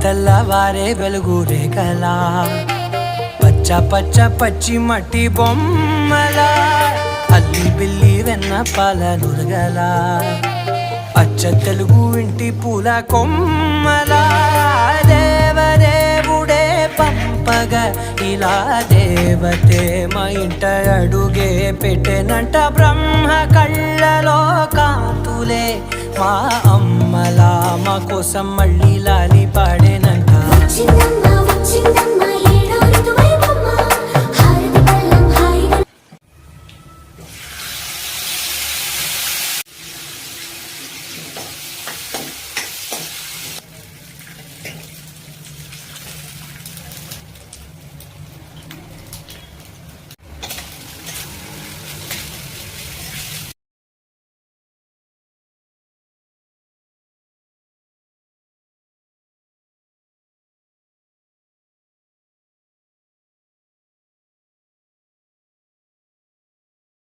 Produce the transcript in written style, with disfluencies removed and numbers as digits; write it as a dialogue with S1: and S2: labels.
S1: తెల్లవారే వెలుగు రేఖలా పచ్చ పచ్చ పచ్చి మట్టి బొమ్మలా అల్లి బిల్లి వెన్న పాల నురగలా అచ్చ తెలుగు ఇంటి పూల కొమ్మలా దేవదేవుడే పంపగా ఇలా దేవతే మా ఇంట అడుగే పెట్టెనంట బ్రహ్మ కళ్ళలో కాంతులే మా అమ్మలా మా కోసం మళ్ళీ లాలి పాడేనంట.